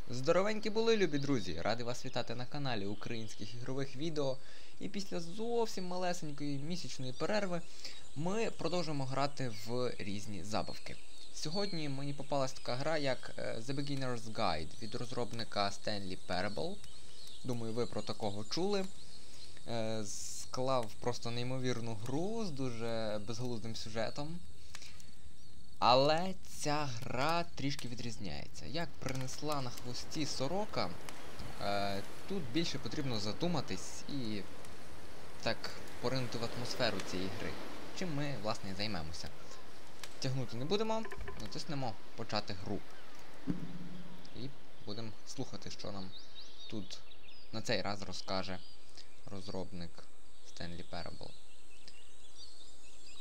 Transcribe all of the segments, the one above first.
Здоровенькі були, любі друзі! Радий вас вітати на каналі українських ігрових відео. І після зовсім малесенької місячної перерви ми продовжуємо грати в різні забавки. Сьогодні мені попалась така гра, як The Beginner's Guide від розробника Stanley Parable. Думаю, ви про такого чули. Склав просто неймовірну гру з дуже безглуздим сюжетом. Але ця гра трішки відрізняється. Як принесла на хвості сорока, тут більше потрібно задуматись і так поринути в атмосферу цієї гри. Чим ми, власне, і займемося. Тягнути не будемо, натиснемо почати гру. І будемо слухати, що нам тут на цей раз розкаже розробник Stanley Parable.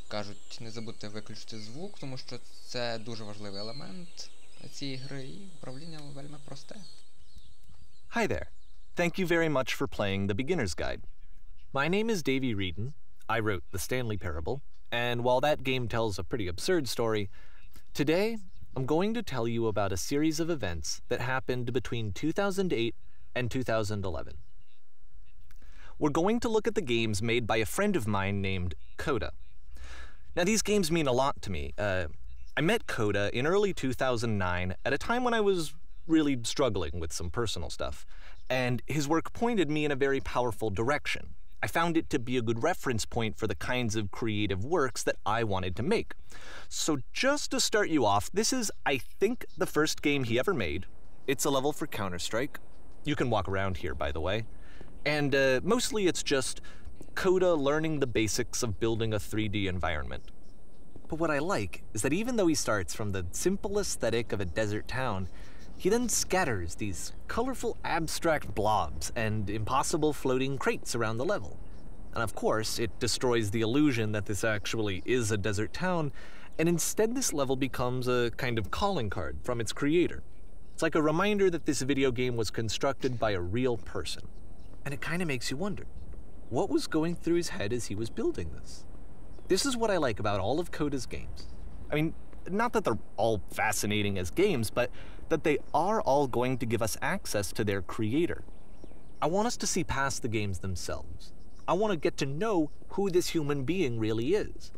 Кажуть, не забудьте виключити звук, тому що це дуже важливий елемент цієї гри, і управління вельми просте. Hi there. Thank you very much for playing The Beginner's Guide. My name is Davey Reedon. I wrote The Stanley Parable, and while that game tells a pretty absurd story, today I'm going to tell you about a series of events that happened between 2008 and 2011. We're going to look at the games made by a friend of mine named Coda. Now, these games mean a lot to me. I met Coda in early 2009 at a time when I was really struggling with some personal stuff, and his work pointed me in a very powerful direction. I found it to be a good reference point for the kinds of creative works that I wanted to make. So just to start you off, this is, I think, the first game he ever made. It's a level for Counter-Strike. You can walk around here, by the way. And mostly it's just Coda learning the basics of building a 3D environment. But what I like is that even though he starts from the simple aesthetic of a desert town, he then scatters these colorful abstract blobs and impossible floating crates around the level. And of course, it destroys the illusion that this actually is a desert town, and instead this level becomes a kind of calling card from its creator. It's like a reminder that this video game was constructed by a real person. And it kind of makes you wonder, what was going through his head as he was building this? This is what I like about all of Coda's games. I mean, not that they're all fascinating as games, but that they are all going to give us access to their creator. I want us to see past the games themselves. I want to get to know who this human being really is.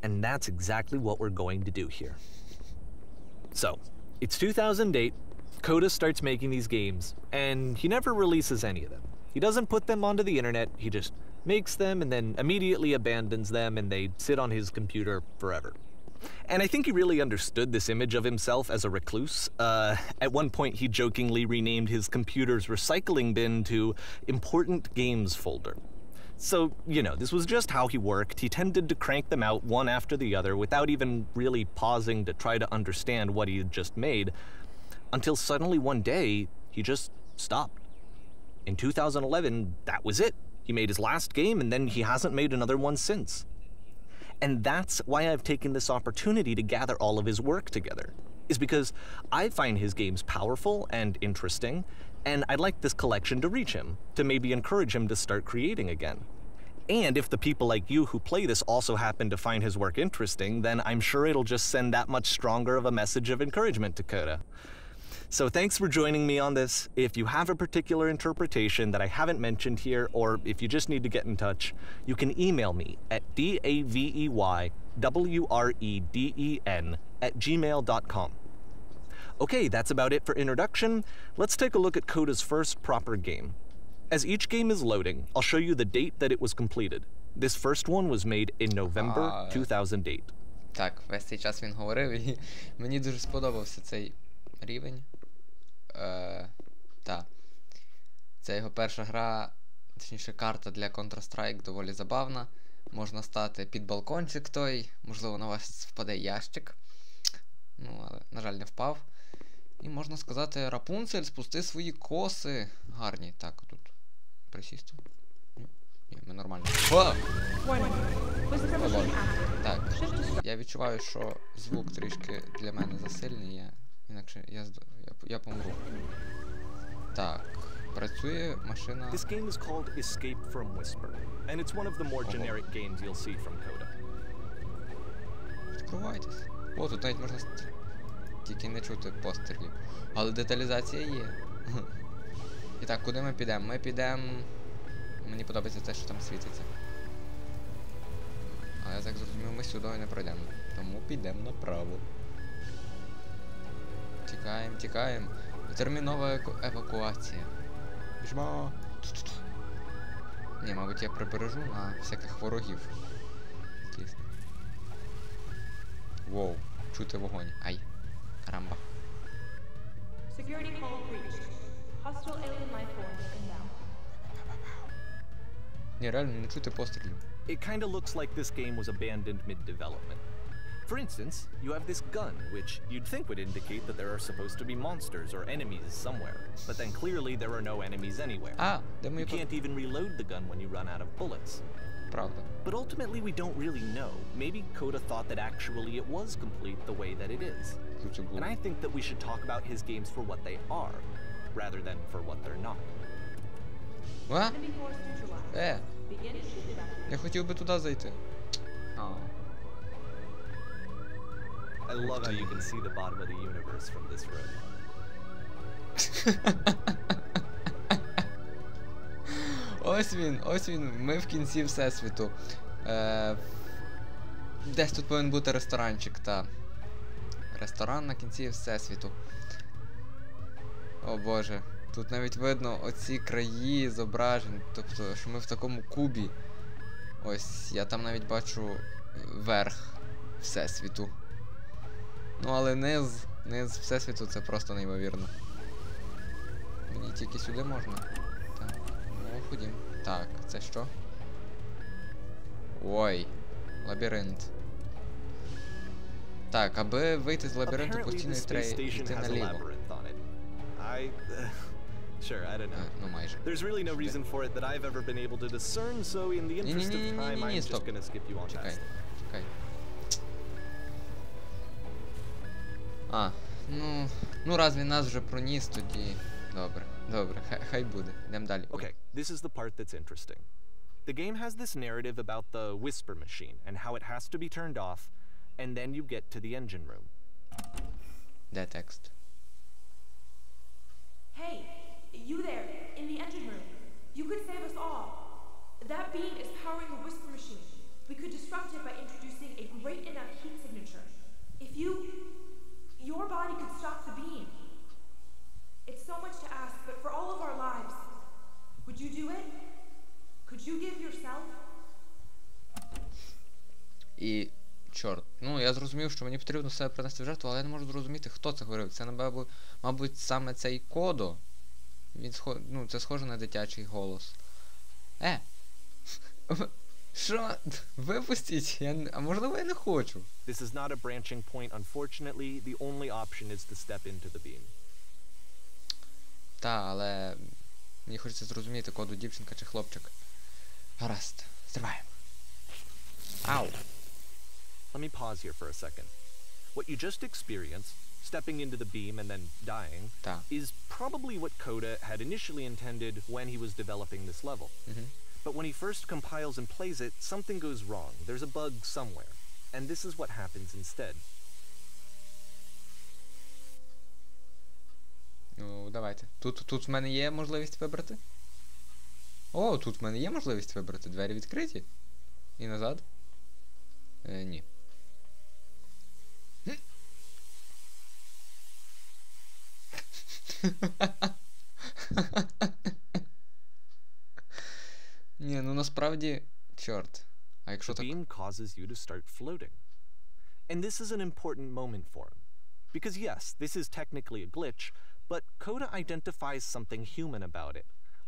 And that's exactly what we're going to do here. So, it's 2008, Coda starts making these games, and he never releases any of them. He doesn't put them onto the internet, he just makes them and then immediately abandons them, and they sit on his computer forever. And I think he really understood this image of himself as a recluse. At one point he jokingly renamed his computer's recycling bin to Important Games Folder. So, you know, this was just how he worked. He tended to crank them out one after the other without even really pausing to try to understand what he had just made, until suddenly one day he just stopped. In 2011, that was it. He made his last game, and then he hasn't made another one since. And that's why I've taken this opportunity to gather all of his work together, is because I find his games powerful and interesting, and I'd like this collection to reach him, to maybe encourage him to start creating again. And if the people like you who play this also happen to find his work interesting, then I'm sure it'll just send that much stronger of a message of encouragement to Coda. So thanks for joining me on this. If you have a particular interpretation that I haven't mentioned here, or if you just need to get in touch, you can email me at daveywreden@gmail.com. Okay, that's about it for introduction. Let's take a look at Coda's first proper game. As each game is loading, I'll show you the date that it was completed. This first one was made in November 2008. Так, весь цей час він говорив, і мені дуже сподобався цей рівень. Так. Це його перша гра, точніше карта для Counter-Strike, доволі забавна. Можна стати під балкончик той, можливо на вас впаде ящик. Ну, але, на жаль, не впав. І можна сказати, Рапунцель, спусти свої коси. Гарні. Так, тут присісти. Ні, ми нормально. О! Так, я відчуваю, що звук трішки для мене засильний, інакше я помру. Так, працює машина. This game is called Escape from Whisper, and it's one of the more generic games you'll see from Coda. Відкривайтесь. О, тут навіть можна тільки не чути пострілів. Але деталізація є. І так, куди ми підемо? Ми підемо... Мені подобається те, що там світиться. Але я так зрозумів, ми сюди не пройдемо. Тому підемо направо. Тікаємо, тікаємо. Термінова евакуація. Біжмо. Ні, мабуть, я прибережу на всяких ворогів. Воу, чути вогонь. Ай. Карамба. Ні, реально не чути пострілів. It kind of looks like this game was abandoned mid-development. For instance, you have this gun, which you'd think would indicate that there are supposed to be monsters or enemies somewhere. But then clearly there are no enemies anywhere. You can't even reload the gun when you run out of bullets. Правда. But ultimately we don't really know. Maybe Coda thought that actually it was complete the way that it is. And I think that we should talk about his games for what they are, rather than for what they're not. What? Я хотів би туди зайти. I love how you can see the bottom of the universe from this room. Ось він, ми в кінці Всесвіту. Десь тут повинен бути ресторанчик, та. Ресторан на кінці Всесвіту. О боже, тут навіть видно оці краї зображень, тобто, що ми в такому кубі. Ось, я там навіть бачу верх Всесвіту. Ну, але низ Всесвіту це просто неймовірно. Мені тільки сюди можна. Так, ну, ходім. Так, це що? Ой, лабіринт. Так, аби вийти з лабіринту, постійно треба йти наліво. Sure, I don't know. Ну, майже. There's really no reason for it that I've ever been able to discern, so in the interest of time, I'm just gonna skip you on that. Чекай. Ну раз він нас вже проніс, тоді... Добре, хай буде. Йдемо далі. Okay, this is the part that's interesting. The game has this narrative about the whisper machine and how it has to be turned off, and then you get to the engine room. Де текст? Hey, you there, in the engine room. You could save us all. That beam is powering the whisper machine. We could disrupt it by introducing a great enough heat signature. If your body could stop the beam. It's so much to ask, but for all of our lives, would you do it? Could you give yourself? І, чорт, ну я зрозумів, що мені потрібно себе принести в жертву, але я не можу зрозуміти, хто це говорив. Це, мабуть, саме цей Кодо. Він це схоже на дитячий голос. Що? Випустіть? А можливо, я не хочу. This is not a branching point, unfortunately. The only option is to step into the beam. Та, але мені хочеться зрозуміти, Кодо дівчинка чи хлопчик. Гаразд, стриваємо. Ау. Let me pause here for a second. What you just experienced, stepping into the beam and then dying, is probably what Coda had initially intended when he was developing this level. But when he first compiles and plays it, something goes wrong. There's a bug somewhere. And this is what happens instead. Ну, давайте. Тут в мене є можливість вибрати? О, тут в мене є можливість вибрати. Двері відкриті. І назад? Ні. Ні, ну насправді, чорт. А якщо так... The beam causes you to start floating. And this is an important moment for him. Because yes, this is technically a glitch, but Coda identifies something human about it.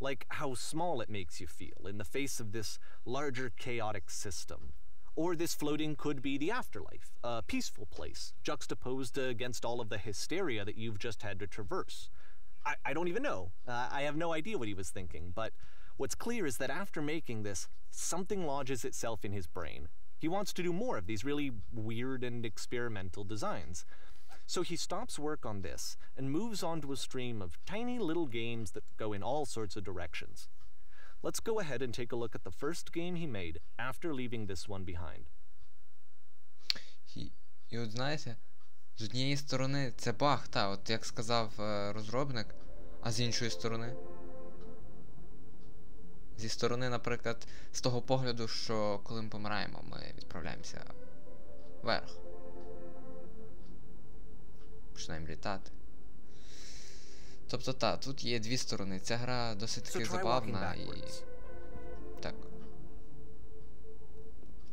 Like how small it makes you feel in the face of this larger chaotic system. Or this floating could be the afterlife, a peaceful place, juxtaposed against all of the hysteria that you've just had to traverse. I don't even know. I have no idea what he was thinking, but what's clear is that after making this, something lodges itself in his brain. He wants to do more of these really weird and experimental designs. So he stops work on this and moves on to a stream of tiny little games that go in all sorts of directions. Let's go ahead and take a look at the first game he made after leaving this one behind. І от знаєте, З однієї сторони це баг, та, от як сказав розробник, а з іншої сторони? Зі сторони, наприклад, з того погляду, що коли ми помираємо, ми відправляємося вверх. Починаємо літати. Тобто, та, тут є дві сторони. Ця гра досить таки забавна і... Так.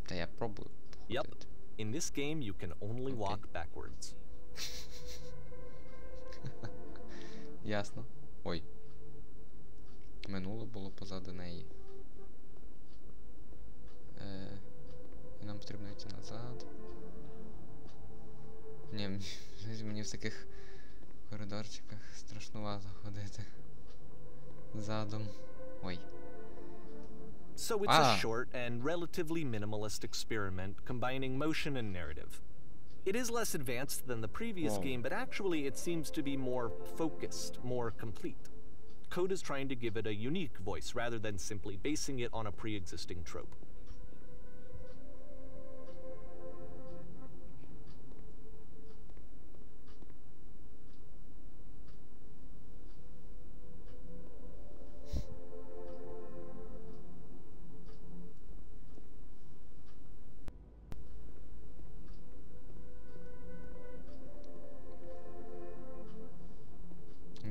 Та я пробую походити. In this game you can only walk backwards. Ясно. Ой. Минуле було позаду неї. І нам потрібно йти назад. Ні, мені в таких коридорчиках страшнувато ходити. Задом. Ой. So it's a short and relatively minimalist experiment combining motion and narrative. It is less advanced than the previous game, but actually it seems to be more focused, more complete. Code is trying to give it a unique voice rather than simply basing it on a pre-existing trope.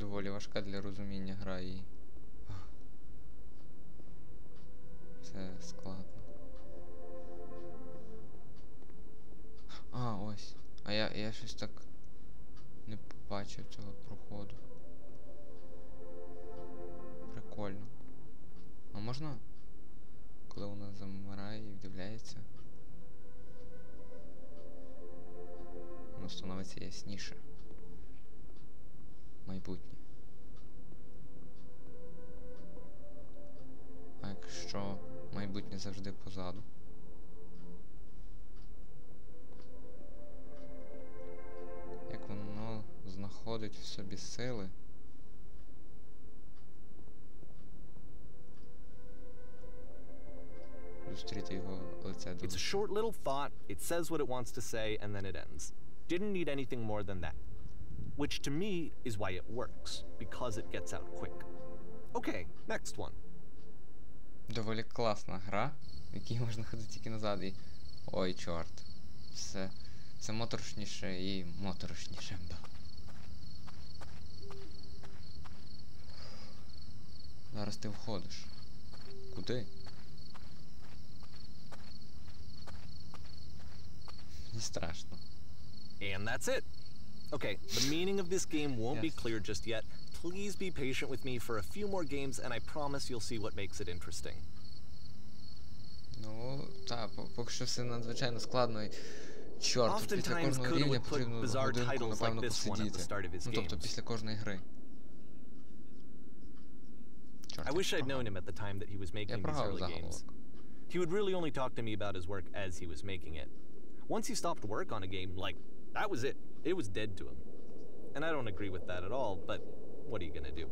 Доволі важка для розуміння гра і... Це складно. А, ось. А я щось так не побачив цього проходу. Прикольно. А можна, коли вона замирає і вдивляється, воно становиться ясніше. Майбутнє. А якщо майбутнє завжди позаду? Як воно знаходить в собі сили? Зустріти його лице до лиця. It's a short little thought, it says what it wants to say, and then it ends. Didn't need anything more than that. Which to me is why it works, because it gets out quick. Okay, next one. Доволі класна гра, в якій можна ходити тільки назад і... Ой, чорт. Все моторошніше і моторошніше. Зараз ти входиш. Куди? Мені страшно. And that's it. Okay, the meaning of this game won't be clear just yet. Please be patient with me for a few more games and I promise you'll see what makes it interesting. Ну, так, поки що все надзвичайно складно і... Чорт, після кожного рівня потрібно годинку, напевно, посидіти. Ну, тобто, після кожної гри. I wish I'd known him at the time that he was making these early games. He would really only talk to me about his work as he was making it. Once he stopped work on a game, like, that was it. It was dead to him. And I don't agree with that at all, but what are you gonna do?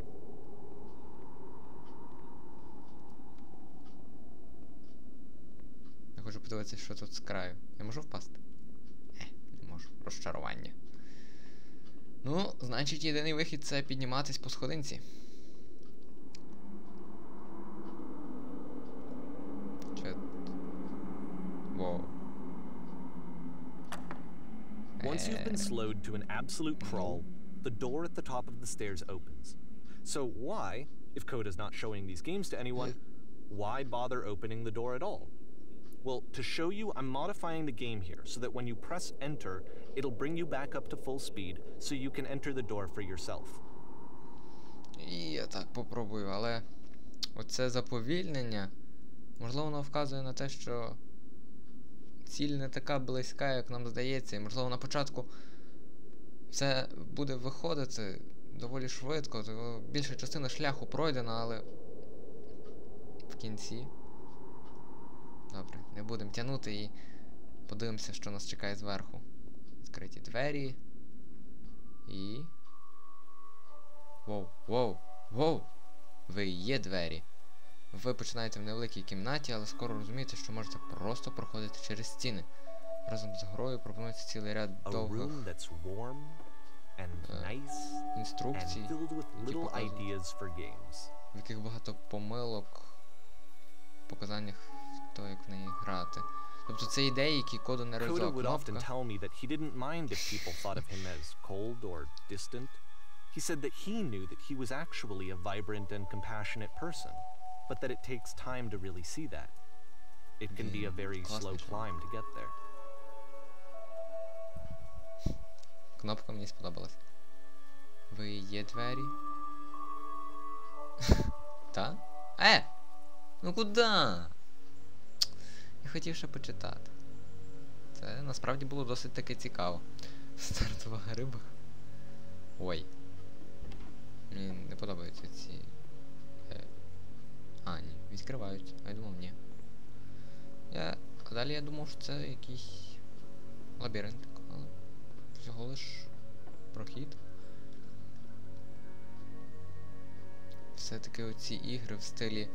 Я хочу подивитися, що тут з краю. Я можу впасти? Не можу. Розчарування. Ну, значить, єдиний вихід — це підніматись по сходинці. Воу. Once you've been slowed to an absolute crawl, the door at the top of the stairs opens. So why, if code is not showing these games to anyone, why bother opening the door at all? Well, to show you, I'm modifying the game here so that when you press enter, it'll bring you back up to full speed so you can enter the door for yourself. Я так попробую, але оце заповільнення, можливо, воно вказує на те, що ціль не така близька, як нам здається, і, можливо, на початку все буде виходити доволі швидко, то більша частина шляху пройдена, але в кінці... Добре, не будемо тягнути і подивимося, що нас чекає зверху. Відкриті двері. І... Воу, воу, воу! Ви є двері. Ви починаєте в невеликій кімнаті, але скоро розумієте, що можете просто проходити через стіни. Разом з грою пропонується цілий ряд довгих інструкцій, в яких багато помилок в показаннях того, як в неї грати. Тобто це ідеї, які коду не реалізував кнопка. He said that he knew that he was actually a vibrant and compassionate person, but that it takes time to really see that. It can be a very slow climb to get there. Кнопка мені сподобалась. Ви є двері? Та? Ну куди? Я хотів ще почитати. Це насправді було досить таки цікаво. Стартова риба. Ой. Мені не подобаються ці... ні, відкривають. А я думав, ні. А далі я думав, що це якийсь лабіринт, але всього лиш прохід. Все-таки оці ігри в стилі...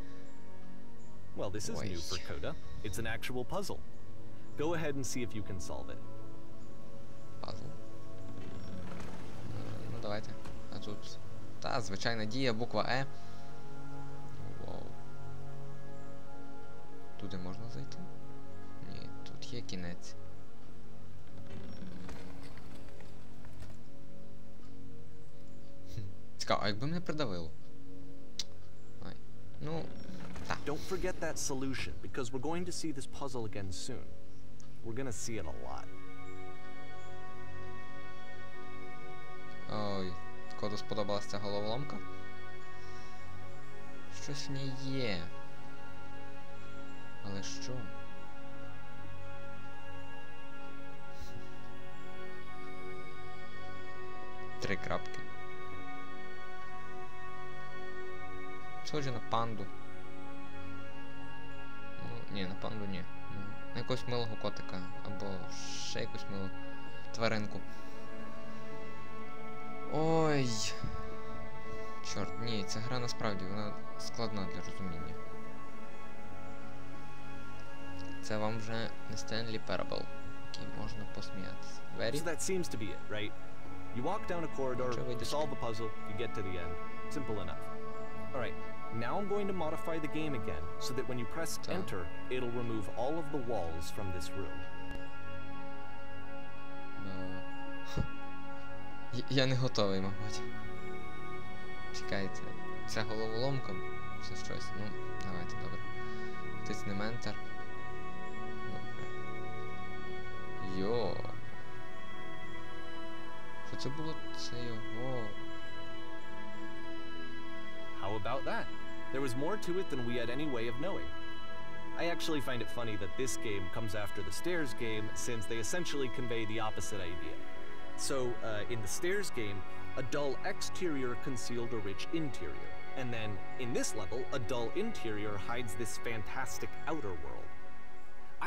Well, this is new for Coda. It's an actual puzzle. Go ahead and see if you can solve it. Пазл. Ну, давайте. А тут... Та, звичайна дія, буква Е. Воу. Туди можна зайти? Ні, тут є кінець. Цікаво, а якби мене придавило? Ай. Ну, так. Don't forget that solution, because we're going to see this puzzle again soon. We're gonna see it a lot. Ой, коду сподобалася ця головоломка? Щось в ній є. Але що? Три крапки. Схоже на панду. Ну, ні, на панду ні. На якогось милого котика. Або ще якусь милу тваринку. Ой. Чорт, ні, ця гра насправді, вона складна для розуміння. Це вам вже не Stanley Parable, який можна посміятися. Двері? So that seems to be it, right? You walk down a corridor, you solve the puzzle, you get to the end. Simple enough. Alright, now I'm going to modify the game again, so that when you press enter, it'll remove all of the walls from this room. Я не готовий, мабуть. Чекайте, ця головоломка, це щось, ну, давайте, добре. Тисни ментор. Йо. Що це було? Це його. How about that? There was more to it than we had any way of knowing. I actually find it funny that this game comes after the stairs game, since they essentially convey the opposite idea. So, in the stairs game, a dull exterior concealed a rich interior. And then, in this level, a dull interior hides this fantastic outer world.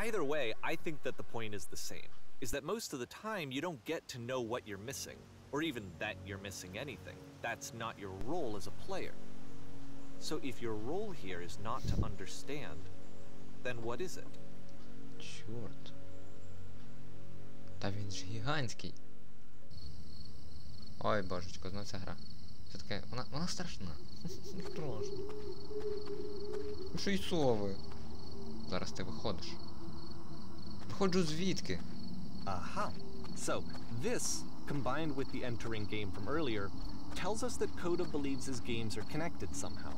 Either way, I think that the point is the same, is that most of the time you don't get to know what you're missing, or even that you're missing anything. That's not your role as a player. So if your role here is not to understand, then what is it? Чорт. Та він ж гігантський. Ой, божечко, знов ця гра. Це таке, вона страшна. Не страшно. Ну що й сови? Зараз ти виходиш. Виходжу звідки? Aha. So, this, combined with the entering game from earlier, tells us that Coda believes his games are connected somehow.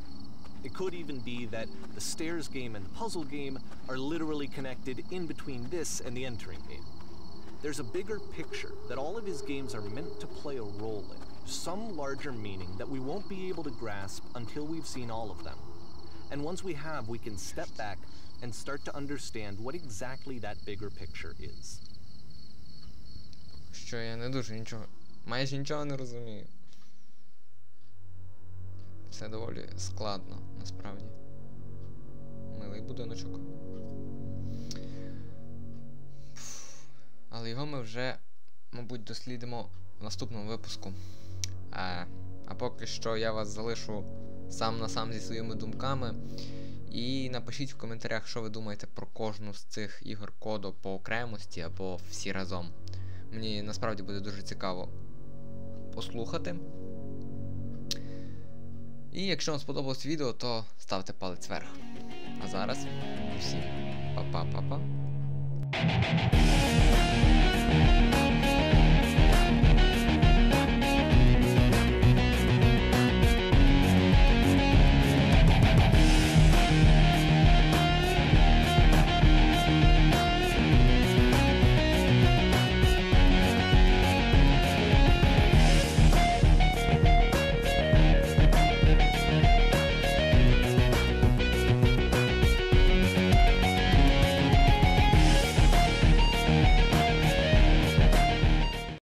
It could even be that the stairs game and the puzzle game are literally connected in between this and the entering game. There's a bigger picture that all of his games are meant to play a role in, some larger meaning that we won't be able to grasp until we've seen all of them. And once we have, we can step back and start to understand what exactly that bigger picture is. Що я не дуже майже нічого не розумію. Це доволі складно, насправді. Милий будиночок. Але його ми вже, мабуть, дослідимо в наступному випуску. А поки що я вас залишу сам на сам зі своїми думками. І напишіть в коментарях, що ви думаєте про кожну з цих ігор коду по окремості або всі разом. Мені насправді буде дуже цікаво послухати. І якщо вам сподобалось відео, то ставте палець вверх. А зараз усім па-па-па-па.